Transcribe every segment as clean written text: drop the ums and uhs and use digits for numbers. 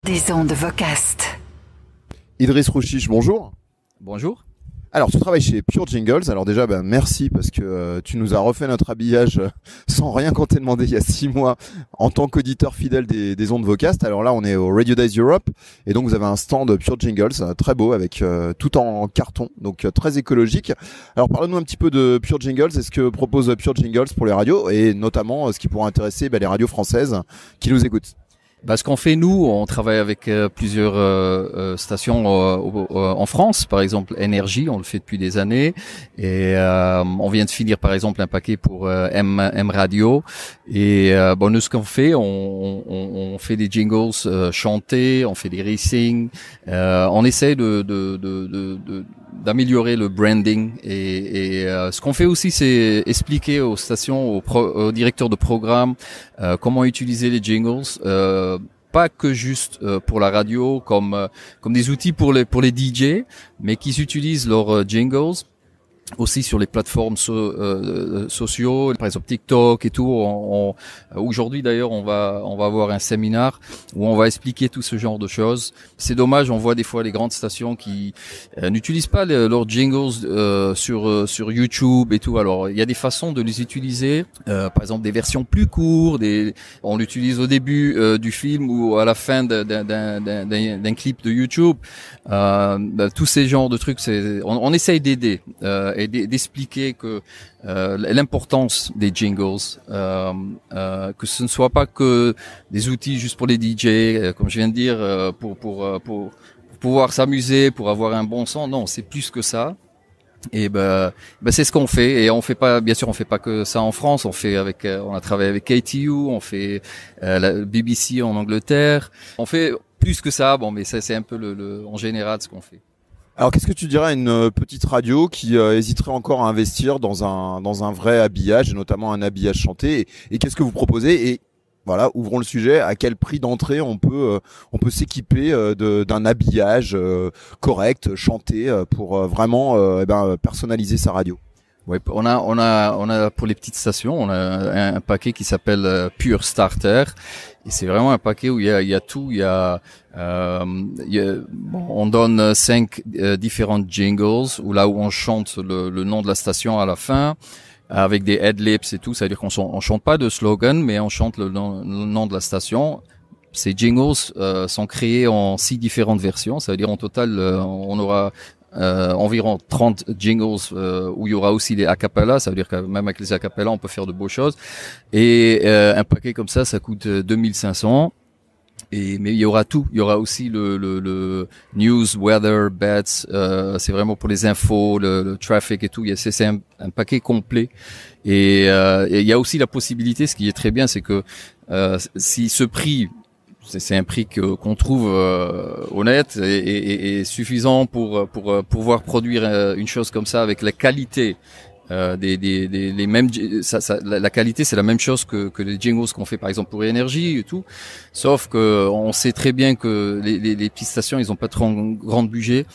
Des ondes Vocast. Idriss Rouchiche, bonjour. Bonjour. Alors, tu travailles chez Pure Jingles. Alors déjà, merci parce que tu nous as refait notre habillage sans rien qu'on t'ait demandé il y a 6 mois en tant qu'auditeur fidèle des ondes Vocast. Alors là, on est au Radio Days Europe et donc vous avez un stand Pure Jingles très beau avec tout en carton, donc très écologique. Alors parle-nous un petit peu de Pure Jingles et ce que propose Pure Jingles pour les radios et notamment ce qui pourrait intéresser les radios françaises qui nous écoutent. Ce qu'on fait, nous, on travaille avec plusieurs stations en France. Par exemple, Énergie, on le fait depuis des années. Et on vient de finir, par exemple, un paquet pour M Radio. Et nous, ce qu'on fait, on fait des jingles chantés, on fait des racing. On essaie d'améliorer le branding. Et ce qu'on fait aussi, c'est expliquer aux stations, aux directeurs de programme, comment utiliser les jingles. Pas que juste pour la radio, comme des outils pour les DJ, mais qu'ils utilisent leurs jingles aussi sur les plateformes sociaux, par exemple TikTok et tout. Aujourd'hui d'ailleurs, on va avoir un séminaire où on va expliquer tout ce genre de choses. C'est dommage, on voit des fois les grandes stations qui n'utilisent pas leurs jingles sur YouTube et tout. Alors il y a des façons de les utiliser, par exemple des versions plus courtes, on l'utilise au début du film ou à la fin d'un clip de YouTube. Tous ces genres de trucs, on essaye d'aider et d'expliquer que l'importance des jingles, que ce ne soit pas que des outils juste pour les DJ, comme je viens de dire, pour pouvoir s'amuser, pour avoir un bon son. Non, c'est plus que ça. Et c'est ce qu'on fait. Et on fait pas, bien sûr, on fait pas que ça en France. On a travaillé avec KTU, on fait la BBC en Angleterre. On fait plus que ça. Mais ça c'est un peu en général ce qu'on fait. Alors, qu'est-ce que tu dirais à une petite radio qui hésiterait encore à investir dans un vrai habillage, et notamment un habillage chanté, et qu'est-ce que vous proposez? Et voilà, ouvrons le sujet. À quel prix d'entrée on peut s'équiper d'un habillage correct, chanté, pour vraiment personnaliser sa radio? Ouais, on a pour les petites stations, on a un paquet qui s'appelle Pure Starter. Et c'est vraiment un paquet où il y a tout. On donne 5 différentes jingles où on chante le nom de la station à la fin avec des ad-libs et tout. C'est-à-dire on chante pas de slogan, mais on chante le nom de la station. Ces jingles sont créés en 6 différentes versions. Ça veut dire en total, on aura environ 30 jingles où il y aura aussi des acapella. Ça veut dire que même avec les acapella on peut faire de beaux choses. Et un paquet comme ça coûte 2500. Mais il y aura tout. Il y aura aussi le news, weather, bets. C'est vraiment pour les infos, le traffic et tout. C'est un paquet complet. Et il y a aussi la possibilité, ce qui est très bien, c'est que si ce prix, c'est un prix qu'on trouve honnête et suffisant pour pouvoir produire une chose comme ça avec la qualité les mêmes la qualité, c'est la même chose que les jingles qu'on fait par exemple pour Énergie et tout, sauf que on sait très bien que les petites stations, ils ont pas trop grand budget.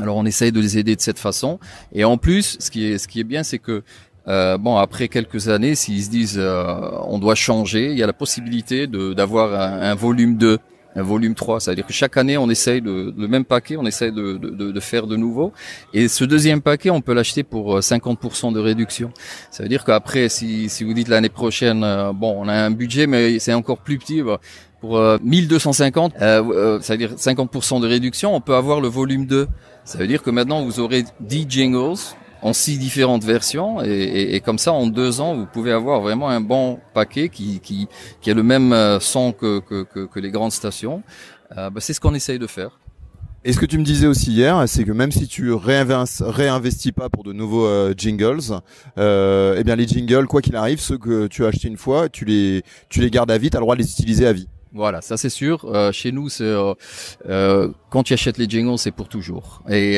Alors on essaye de les aider de cette façon. Et en plus, ce qui est bien, c'est que après quelques années, s'ils se disent on doit changer, il y a la possibilité d'avoir un volume 2, un volume 3. C'est-à-dire que chaque année, on essaye le même paquet, on essaye de faire de nouveau. Et ce deuxième paquet, on peut l'acheter pour 50% de réduction. Ça veut dire qu'après, si vous dites l'année prochaine, on a un budget, mais c'est encore plus petit, pour 1250, ça veut dire 50% de réduction, on peut avoir le volume 2. Ça veut dire que maintenant, vous aurez 10 jingles en 6 différentes versions et comme ça en 2 ans vous pouvez avoir vraiment un bon paquet qui a le même son que les grandes stations. C'est ce qu'on essaye de faire. Et ce que tu me disais aussi hier, c'est que même si tu réinvestis pas pour de nouveaux jingles, les jingles, quoi qu'il arrive, ceux que tu as achetés une fois, tu les gardes à vie, tu as le droit de les utiliser à vie. Voilà, ça c'est sûr. Chez nous, c'est quand tu achètes les jingles, c'est pour toujours. Et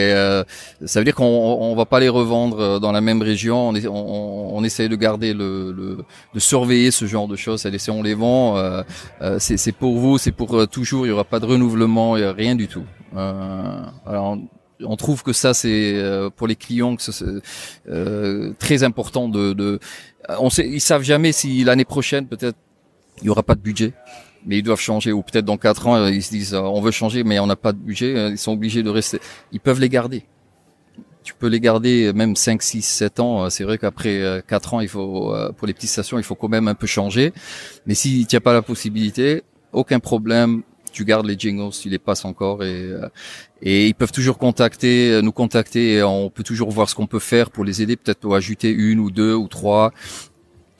ça veut dire qu'on va pas les revendre dans la même région. On essaye de garder de surveiller ce genre de choses. C'est-à-dire si on les vend, c'est pour vous, c'est pour toujours. Il y aura pas de renouvellement, il y a rien du tout. Alors on trouve que ça c'est pour les clients que c'est très important ils savent jamais si l'année prochaine peut-être il y aura pas de budget. mais ils doivent changer, ou peut-être dans 4 ans, ils se disent on veut changer, mais on n'a pas de budget, ils sont obligés de rester. Ils peuvent les garder. Tu peux les garder même 5, 6, 7 ans. C'est vrai qu'après 4 ans, il faut pour les petites stations, il faut quand même un peu changer. Mais si tu n'as pas la possibilité, aucun problème, tu gardes les jingles, tu les passes encore et ils peuvent toujours nous contacter et on peut toujours voir ce qu'on peut faire pour les aider, peut-être pour ajouter 1 ou 2 ou 3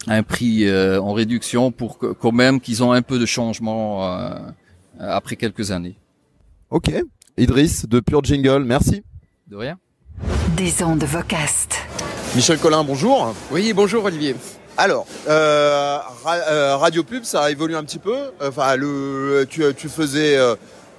à un prix en réduction pour quand même qu'ils ont un peu de changement après quelques années. Ok, Idriss de Pure Jingle, merci. De rien. Des ondes Vocast. Michel Collin, bonjour. Oui, bonjour Olivier. Alors, Radio Pub, ça a évolué un petit peu. Enfin, tu faisais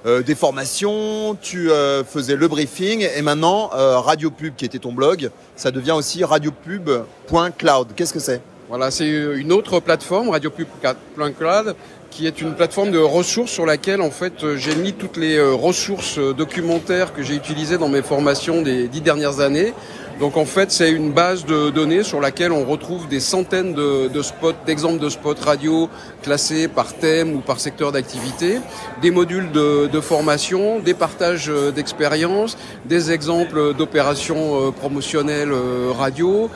des formations, tu faisais le briefing, et maintenant Radio Pub, qui était ton blog, ça devient aussi radiopub.cloud. Qu'est-ce que c'est ? Voilà, c'est une autre plateforme, radiopub.cloud, qui est une plateforme de ressources sur laquelle en fait j'ai mis toutes les ressources documentaires que j'ai utilisées dans mes formations des 10 dernières années. Donc en fait c'est une base de données sur laquelle on retrouve des centaines de spots, d'exemples de spots radio classés par thème ou par secteur d'activité, des modules de formation, des partages d'expériences, des exemples d'opérations promotionnelles radio.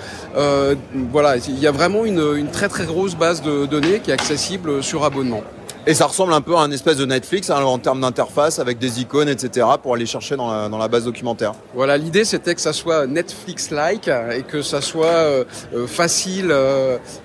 Voilà, il y a vraiment une très très grosse base de données qui est accessible sur abonnement. Et ça ressemble un peu à un espèce de Netflix en termes d'interface avec des icônes, etc. pour aller chercher dans la base documentaire. Voilà, l'idée c'était que ça soit Netflix-like et que ça soit facile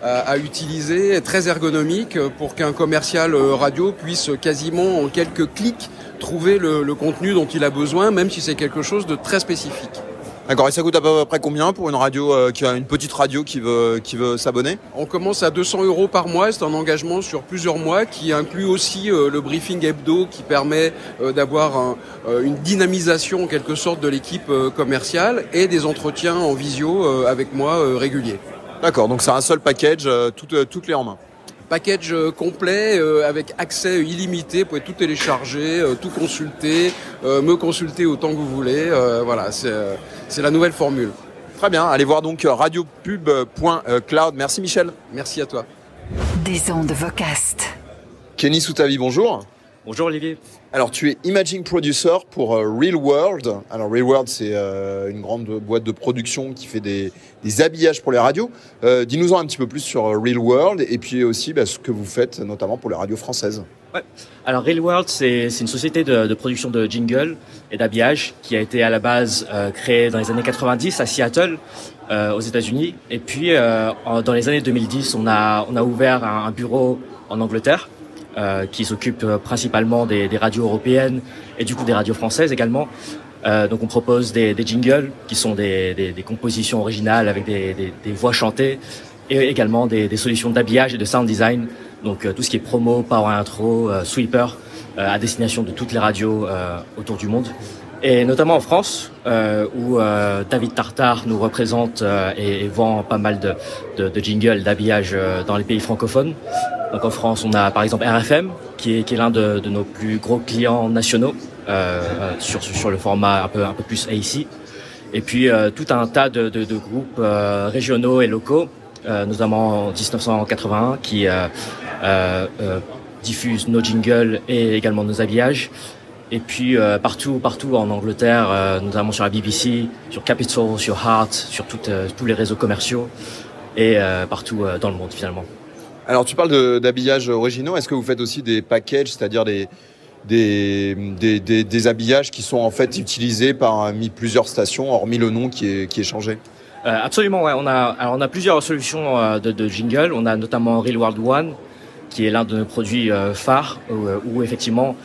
à utiliser, et très ergonomique pour qu'un commercial radio puisse quasiment en quelques clics trouver le contenu dont il a besoin, même si c'est quelque chose de très spécifique. D'accord, et ça coûte à peu près combien pour une radio qui a une petite radio qui veut s'abonner ? On commence à 200 € par mois, c'est un engagement sur plusieurs mois qui inclut aussi le briefing hebdo qui permet d'avoir une dynamisation en quelque sorte de l'équipe commerciale et des entretiens en visio avec moi réguliers. D'accord, donc c'est un seul package, tout clé en main. Package complet avec accès illimité, vous pouvez tout télécharger, tout consulter, me consulter autant que vous voulez. Voilà, c'est la nouvelle formule. Très bien, allez voir donc radiopub.cloud. Merci Michel. Merci à toi. Des ondes Vocast. Kenny Soutavi, bonjour. Bonjour Olivier. Alors tu es Imaging Producer pour Real World. Alors Real World c'est une grande boîte de production qui fait des habillages pour les radios. Dis-nous-en un petit peu plus sur Real World et puis aussi ce que vous faites notamment pour les radios françaises. Ouais. Alors Real World c'est une société de production de jingle et d'habillage qui a été à la base créée dans les années 90 à Seattle aux États-Unis et puis dans les années 2010 on a ouvert un bureau en Angleterre. Qui s'occupe principalement des radios européennes et du coup des radios françaises également. Donc on propose des jingles qui sont des compositions originales avec des voix chantées et également des solutions d'habillage et de sound design. Donc tout ce qui est promo, power intro, sweeper à destination de toutes les radios autour du monde. Et notamment en France où David Tartare nous représente et vend pas mal de jingles d'habillage dans les pays francophones. Donc en France, on a par exemple RFM, qui est l'un de nos plus gros clients nationaux sur le format un peu plus AC. Et puis tout un tas de groupes régionaux et locaux, notamment en 1981, qui diffusent nos jingles et également nos habillages. Et puis partout en Angleterre, notamment sur la BBC, sur Capital, sur Heart, sur tous les réseaux commerciaux et partout dans le monde finalement. Alors tu parles d'habillages originaux, est-ce que vous faites aussi des packages, c'est-à-dire des habillages qui sont en fait utilisés parmi plusieurs stations, hormis le nom qui est changé? Absolument, ouais. On a plusieurs solutions de jingle. On a notamment Real World One, qui est l'un de nos produits phares, où effectivement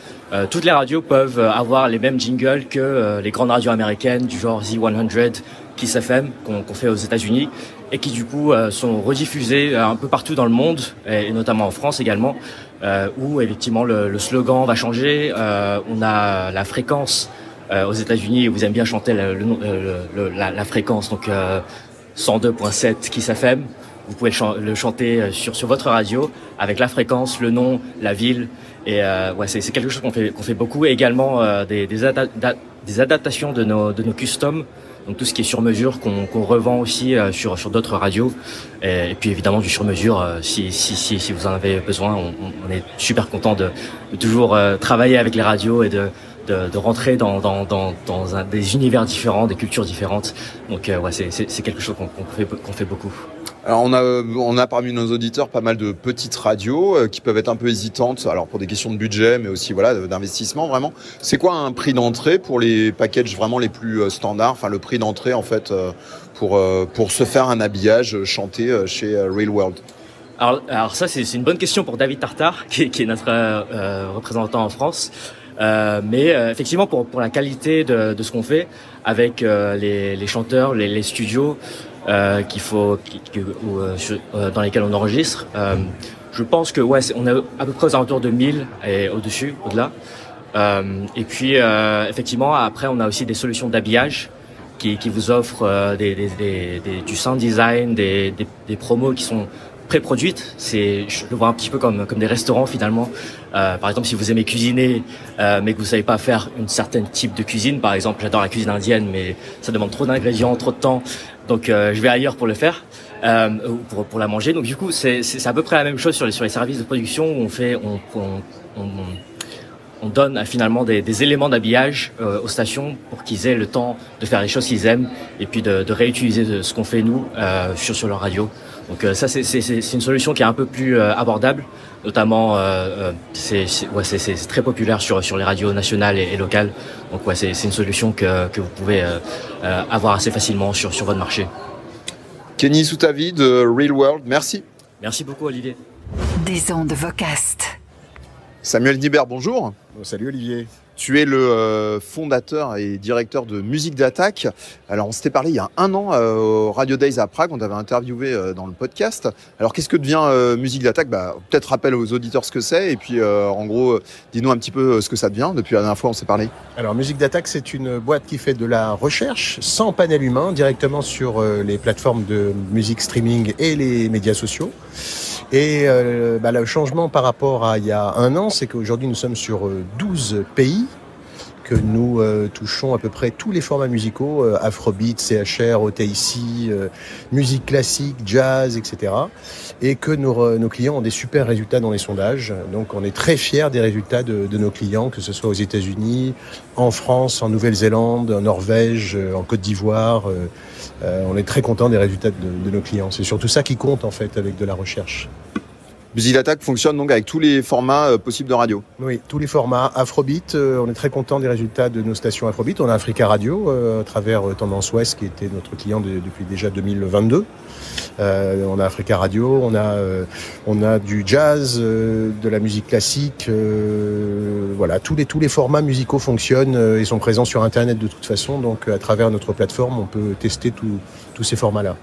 toutes les radios peuvent avoir les mêmes jingles que les grandes radios américaines du genre Z100, Kiss FM, qu'on fait aux États-Unis, et qui du coup sont rediffusés un peu partout dans le monde, et notamment en France également, où effectivement le slogan va changer. On a la fréquence aux États-Unis, vous aimez bien chanter la fréquence, donc 102.7 Kiss FM. Vous pouvez le chanter sur votre radio avec la fréquence, le nom, la ville, et ouais, c'est quelque chose qu'on fait beaucoup. Et également des des adaptations de nos customs, donc tout ce qui est sur mesure qu'on revend aussi sur d'autres radios, et puis évidemment du sur mesure si vous en avez besoin. On est super content de toujours travailler avec les radios et de rentrer dans des univers différents, des cultures différentes. Donc ouais, c'est quelque chose qu'on fait beaucoup. Alors on a parmi nos auditeurs pas mal de petites radios qui peuvent être un peu hésitantes, alors pour des questions de budget, mais aussi voilà d'investissement vraiment. C'est quoi un prix d'entrée pour les packages vraiment les plus standards, enfin le prix d'entrée en fait pour se faire un habillage chanté chez Real World? Alors ça c'est une bonne question pour David Tartare qui est notre représentant en France. Mais effectivement pour la qualité de ce qu'on fait avec les chanteurs, les studios dans lesquels on enregistre, je pense que ouais on est à peu près aux alentours de 1000 et au-delà. Et puis effectivement après on a aussi des solutions d'habillage qui vous offrent du sound design, des promos qui sont pré-produites. Je le vois un petit peu comme des restaurants finalement. Par exemple, si vous aimez cuisiner, mais que vous savez pas faire une certaine type de cuisine, par exemple, j'adore la cuisine indienne, mais ça demande trop d'ingrédients, trop de temps, donc je vais ailleurs pour le faire, pour la manger. Donc du coup, c'est à peu près la même chose sur les services de production où on donne finalement des éléments d'habillage aux stations pour qu'ils aient le temps de faire les choses qu'ils aiment et puis de réutiliser ce qu'on fait nous sur leur radio. Donc ça c'est une solution qui est un peu plus abordable, notamment c'est très populaire sur les radios nationales et locales. Donc ouais, c'est une solution que vous pouvez avoir assez facilement sur votre marché. Kenny Soutavi de Real World, merci. Merci beaucoup Olivier. Des ondes Vocast. Samuel Nibert, bonjour. Salut Olivier. Tu es le fondateur et directeur de Musique d'Attaque. Alors, on s'était parlé il y a un an au Radio Days à Prague. On t'avait interviewé dans le podcast. Alors, qu'est-ce que devient Musique d'Attaque ? Peut-être rappelle aux auditeurs ce que c'est. Et puis, en gros, dis-nous un petit peu ce que ça devient depuis la dernière fois on s'est parlé. Alors, Musique d'Attaque, c'est une boîte qui fait de la recherche sans panel humain, directement sur les plateformes de musique streaming et les médias sociaux. Et le changement par rapport à il y a un an, c'est qu'aujourd'hui nous sommes sur 12 pays, que nous touchons à peu près tous les formats musicaux, Afrobeat, CHR, OTIC, musique classique, jazz, etc. Et que nos clients ont des super résultats dans les sondages. Donc on est très fiers des résultats de nos clients, que ce soit aux États-Unis, en France, en Nouvelle-Zélande, en Norvège, en Côte d'Ivoire. On est très content des résultats de nos clients. C'est surtout ça qui compte en fait avec de la recherche. Musique d'Attaque fonctionne donc avec tous les formats possibles de radio. Oui, tous les formats. Afrobeat, on est très content des résultats de nos stations Afrobeat. On a Africa Radio à travers Tendance Ouest qui était notre client depuis déjà 2022. On a Africa Radio, on a du jazz, de la musique classique. Voilà, tous les formats musicaux fonctionnent et sont présents sur Internet de toute façon. Donc à travers notre plateforme, on peut tester tous ces formats-là.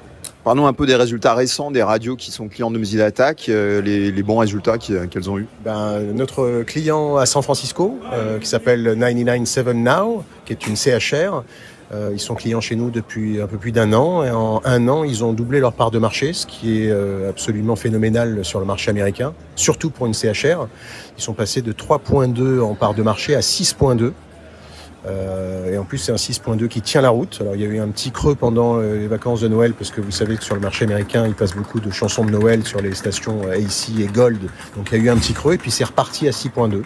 Parlons un peu des résultats récents des radios qui sont clients de Musique d'Attaque, les bons résultats qu'elles ont eus. Notre client à San Francisco, qui s'appelle 99.7 Now, qui est une CHR, ils sont clients chez nous depuis un peu plus d'un an. Et en un an, ils ont doublé leur part de marché, ce qui est absolument phénoménal sur le marché américain, surtout pour une CHR. Ils sont passés de 3,2 en part de marché à 6,2. Et en plus c'est un 6.2 qui tient la route. Alors il y a eu un petit creux pendant les vacances de Noël parce que vous savez que sur le marché américain il passe beaucoup de chansons de Noël sur les stations AC et Gold, donc il y a eu un petit creux et puis c'est reparti à 6.2.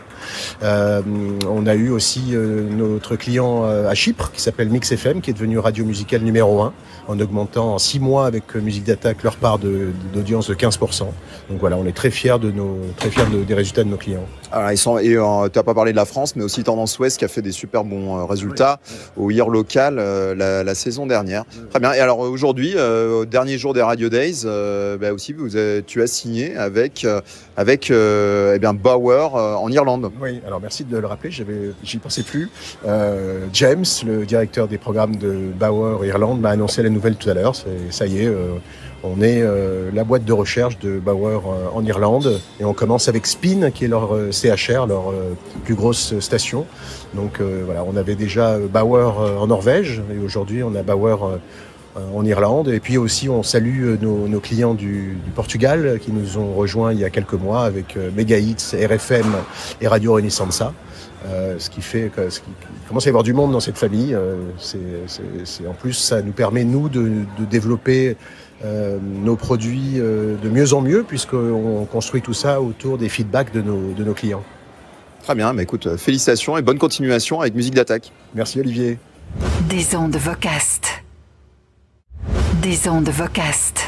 On a eu aussi notre client à Chypre qui s'appelle Mix FM qui est devenu radio musicale numéro 1 en augmentant en 6 mois avec Musique d'Attaque leur part d'audience de 15%. Donc voilà, on est très fiers des résultats de nos clients. Alors tu n'as pas parlé de la France mais aussi Tendance Ouest qui a fait des super bons résultats au Year Local la saison dernière. Très bien. Et alors aujourd'hui, au dernier jour des Radio Days, aussi tu as signé avec Bauer en Irlande. Oui, alors merci de le rappeler, j'y pensais plus. James, le directeur des programmes de Bauer Irlande, m'a annoncé la nouvelle tout à l'heure. Ça y est, on est la boîte de recherche de Bauer en Irlande et on commence avec Spin qui est leur CHR, leur plus grosse station. Donc voilà, on avait déjà Bauer en Norvège et aujourd'hui on a Bauer en Irlande. Et puis aussi, on salue nos clients du Portugal qui nous ont rejoints il y a quelques mois avec Mega Hits, RFM et Radio Renaissance. Ce qui fait qu'il commence à y avoir du monde dans cette famille. En plus, ça nous permet, nous, de développer nos produits de mieux en mieux, puisqu'on construit tout ça autour des feedbacks de nos clients. Très bien, mais écoute, félicitations et bonne continuation avec Musique d'Attaque. Merci Olivier. Des ondes Vocast. Des ondes Vocast.